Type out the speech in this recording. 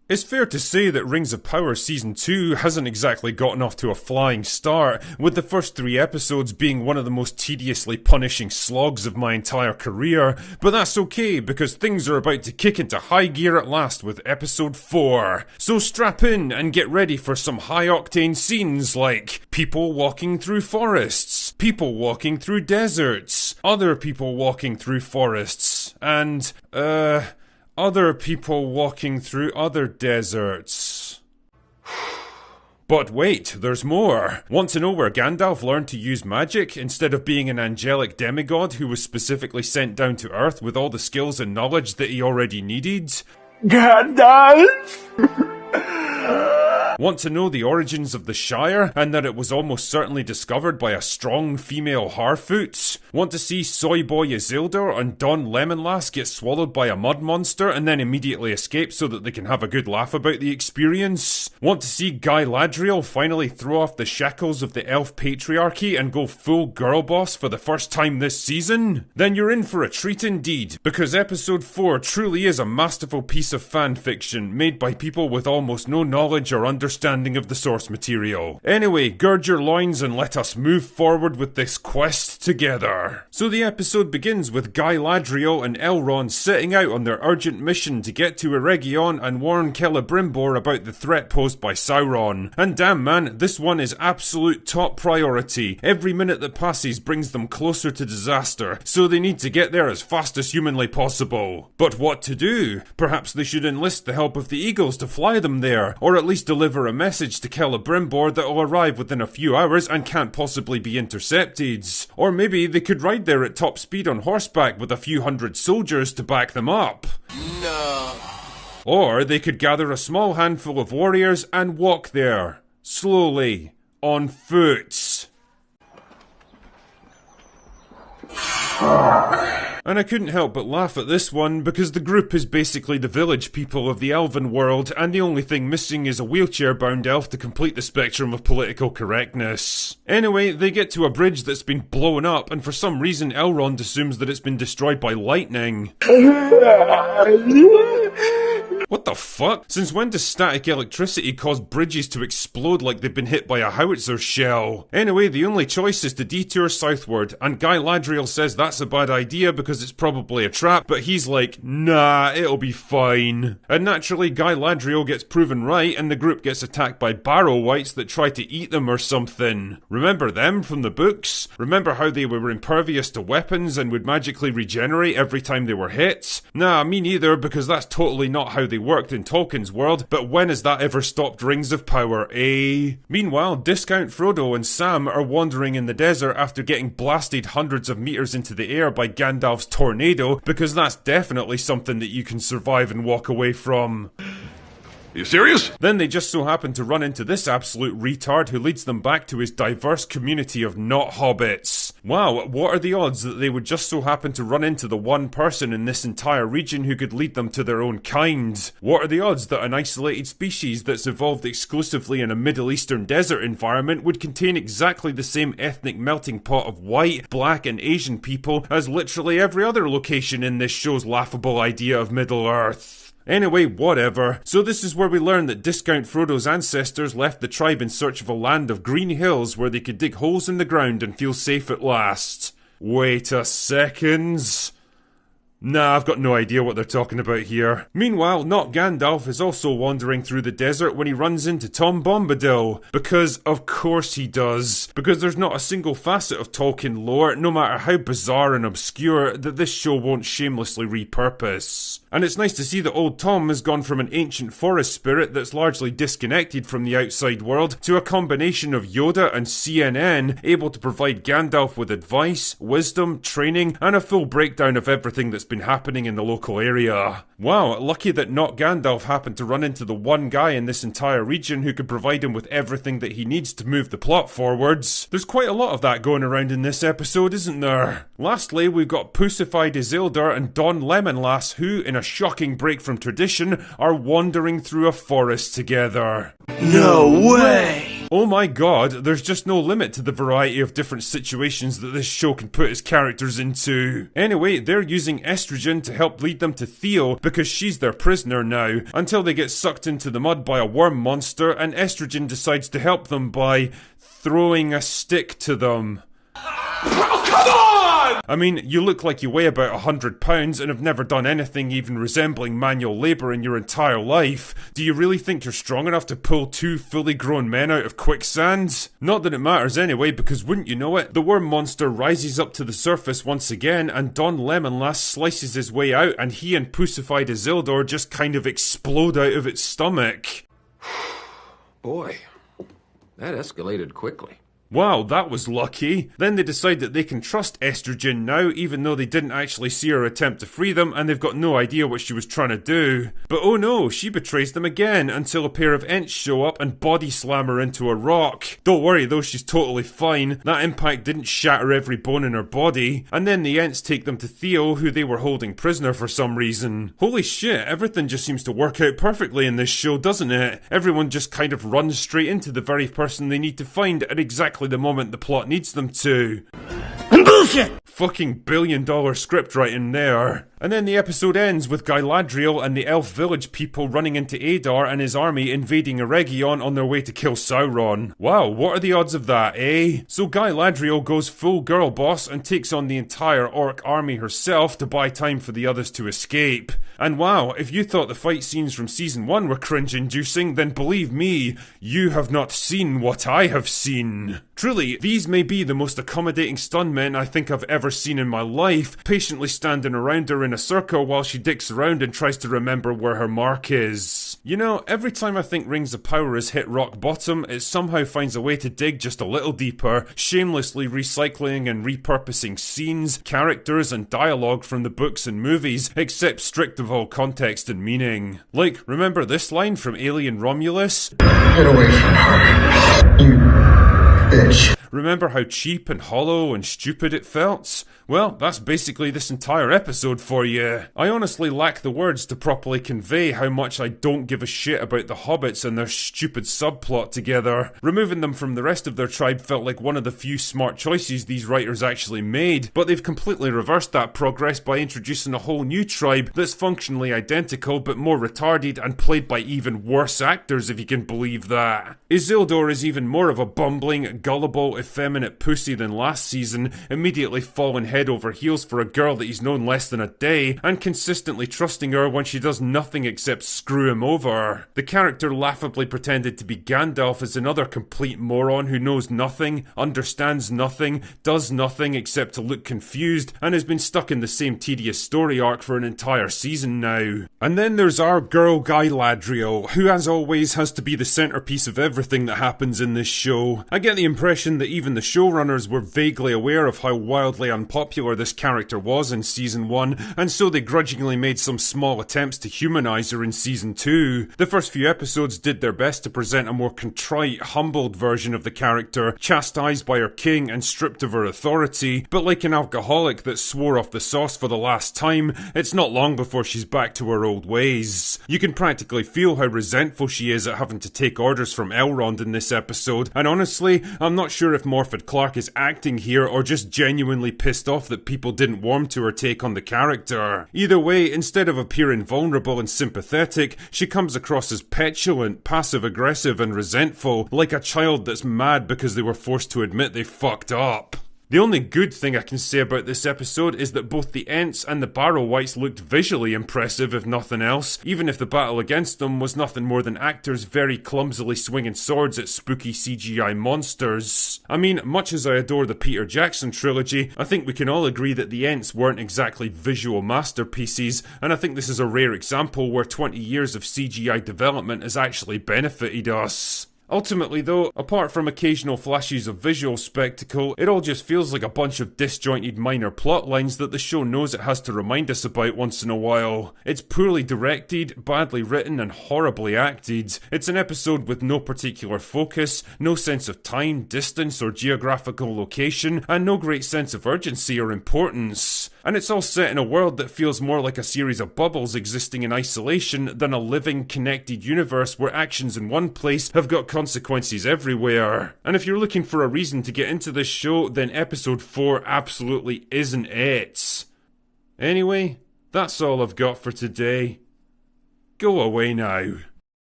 It's fair to say that Rings of Power Season 2 hasn't exactly gotten off to a flying start, with the first 3 episodes being one of the most tediously punishing slogs of my entire career, but that's okay because things are about to kick into high gear at last with episode 4. So strap in and get ready for some high-octane scenes like people walking through forests, people walking through deserts, other people walking through forests, and, other people walking through other deserts. But wait, there's more. Want to know where Gandalf learned to use magic instead of being an angelic demigod who was specifically sent down to Earth with all the skills and knowledge that he already needed? Gandalf! Want to know the origins of the Shire, and that it was almost certainly discovered by a strong female Harfoot? Want to see Soy Boy Isildur and Don Lemonlass get swallowed by a mud monster and then immediately escape so that they can have a good laugh about the experience? Want to see Galadriel finally throw off the shackles of the elf patriarchy and go full girl boss for the first time this season? Then you're in for a treat indeed, because episode 4 truly is a masterful piece of fan fiction made by people with almost no knowledge or understanding of the source material. Anyway, gird your loins and let us move forward with this quest together. So the episode begins with Galadriel and Elrond setting out on their urgent mission to get to Eregion and warn Celebrimbor about the threat posed by Sauron. And damn man, this one is absolute top priority. Every minute that passes brings them closer to disaster, so they need to get there as fast as humanly possible. But what to do? Perhaps they should enlist the help of the Eagles to fly them there, or at least deliver a message to Celebrimbor that will arrive within a few hours and can't possibly be intercepted. Or maybe they could ride there at top speed on horseback with a few hundred soldiers to back them up. No. Or they could gather a small handful of warriors and walk there, slowly, on foot. And I couldn't help but laugh at this one, because the group is basically the village people of the elven world, and the only thing missing is a wheelchair-bound elf to complete the spectrum of political correctness. Anyway, they get to a bridge that's been blown up, and for some reason Elrond assumes that it's been destroyed by lightning. What the fuck? Since when does static electricity cause bridges to explode like they've been hit by a howitzer shell? Anyway, the only choice is to detour southward, and Galadriel says that's a bad idea because it's probably a trap, but he's like, nah, it'll be fine. And naturally, Galadriel gets proven right, and the group gets attacked by barrow wights that try to eat them or something. Remember them from the books? Remember how they were impervious to weapons and would magically regenerate every time they were hit? Nah, me neither, because that's totally not how they worked in Tolkien's world, but when has that ever stopped Rings of Power, eh? Meanwhile, Discount Frodo and Sam are wandering in the desert after getting blasted hundreds of meters into the air by Gandalf's tornado, because that's definitely something that you can survive and walk away from. You serious? Then they just so happen to run into this absolute retard who leads them back to his diverse community of not hobbits. Wow, what are the odds that they would just so happen to run into the one person in this entire region who could lead them to their own kind? What are the odds that an isolated species that's evolved exclusively in a Middle Eastern desert environment would contain exactly the same ethnic melting pot of white, black and Asian people as literally every other location in this show's laughable idea of Middle-earth? Anyway, whatever. So this is where we learn that Discount Frodo's ancestors left the tribe in search of a land of green hills where they could dig holes in the ground and feel safe at last. Wait a second. Nah, I've got no idea what they're talking about here. Meanwhile, not Gandalf is also wandering through the desert when he runs into Tom Bombadil. Because, of course he does. Because there's not a single facet of Tolkien lore, no matter how bizarre and obscure, that this show won't shamelessly repurpose. And it's nice to see that old Tom has gone from an ancient forest spirit that's largely disconnected from the outside world to a combination of Yoda and CNN, able to provide Gandalf with advice, wisdom, training, and a full breakdown of everything that's been happening in the local area. Wow, lucky that not Gandalf happened to run into the one guy in this entire region who could provide him with everything that he needs to move the plot forwards. There's quite a lot of that going around in this episode, isn't there? Lastly, we've got Pussified Isildur and Don Lemonlass who, in a shocking break from tradition, are wandering through a forest together. No way! Oh my god, there's just no limit to the variety of different situations that this show can put its characters into. Anyway, they're using estrogen to help lead them to Theo because she's their prisoner now, until they get sucked into the mud by a worm monster and estrogen decides to help them by throwing a stick to them. Oh, come on! I mean, you look like you weigh about 100 pounds and have never done anything even resembling manual labour in your entire life. Do you really think you're strong enough to pull two fully grown men out of quicksand? Not that it matters anyway, because wouldn't you know it, the worm monster rises up to the surface once again and Don Lemonlass slices his way out and he and Pussified Isildur just kind of explode out of its stomach. Boy, that escalated quickly. Wow, that was lucky. Then they decide that they can trust estrogen now, even though they didn't actually see her attempt to free them and they've got no idea what she was trying to do. But oh no, she betrays them again until a pair of Ents show up and body slam her into a rock. Don't worry though, she's totally fine. That impact didn't shatter every bone in her body. And then the Ents take them to Theo, who they were holding prisoner for some reason. Holy shit, everything just seems to work out perfectly in this show, doesn't it? Everyone just kind of runs straight into the very person they need to find at exactly the moment the plot needs them to. Bullshit! Fucking $1 billion script writing there. And then the episode ends with Galadriel and the elf village people running into Adar and his army invading Eregion on their way to kill Sauron. Wow, what are the odds of that, eh? So Galadriel goes full girl boss and takes on the entire orc army herself to buy time for the others to escape. And wow, if you thought the fight scenes from season 1 were cringe-inducing, then believe me, you have not seen what I have seen. Truly, these may be the most accommodating stuntmen I think I've ever seen in my life, patiently standing around her in a circle while she dicks around and tries to remember where her mark is. You know, every time I think Rings of Power has hit rock bottom, it somehow finds a way to dig just a little deeper, shamelessly recycling and repurposing scenes, characters and dialogue from the books and movies, except strict of all context and meaning. Like, remember this line from Alien Romulus? Get away from her, you bitch. Remember how cheap and hollow and stupid it felt? Well, that's basically this entire episode for you. I honestly lack the words to properly convey how much I don't give a shit about the hobbits and their stupid subplot together. Removing them from the rest of their tribe felt like one of the few smart choices these writers actually made, but they've completely reversed that progress by introducing a whole new tribe that's functionally identical but more retarded and played by even worse actors, if you can believe that. Isildur is even more of a bumbling, gullible, effeminate pussy than last season, immediately falling head over heels for a girl that he's known less than a day, and consistently trusting her when she does nothing except screw him over. The character laughably pretended to be Gandalf is another complete moron who knows nothing, understands nothing, does nothing except to look confused, and has been stuck in the same tedious story arc for an entire season now. And then there's our girl Galadriel, who as always has to be the centerpiece of everything that happens in this show. I get the impression that even the showrunners were vaguely aware of how wildly unpopular this character was in season 1, and so they grudgingly made some small attempts to humanize her in season 2. The first few episodes did their best to present a more contrite, humbled version of the character, chastised by her king and stripped of her authority, but like an alcoholic that swore off the sauce for the last time, it's not long before she's back to her old ways. You can practically feel how resentful she is at having to take orders from Elrond in this episode, and honestly, I'm not sure if Morfydd Clark is acting here or just genuinely pissed off that people didn't warm to her take on the character. Either way, instead of appearing vulnerable and sympathetic, she comes across as petulant, passive-aggressive and resentful, like a child that's mad because they were forced to admit they fucked up. The only good thing I can say about this episode is that both the Ents and the Barrow-wights looked visually impressive, if nothing else, even if the battle against them was nothing more than actors very clumsily swinging swords at spooky CGI monsters. I mean, much as I adore the Peter Jackson trilogy, I think we can all agree that the Ents weren't exactly visual masterpieces, and I think this is a rare example where 20 years of CGI development has actually benefited us. Ultimately though, apart from occasional flashes of visual spectacle, it all just feels like a bunch of disjointed minor plot lines that the show knows it has to remind us about once in a while. It's poorly directed, badly written and horribly acted. It's an episode with no particular focus, no sense of time, distance or geographical location, and no great sense of urgency or importance. and it's all set in a world that feels more like a series of bubbles existing in isolation than a living, connected universe where actions in one place have got consequences everywhere. And if you're looking for a reason to get into this show, then episode 4 absolutely isn't it. Anyway, that's all I've got for today. Go away now.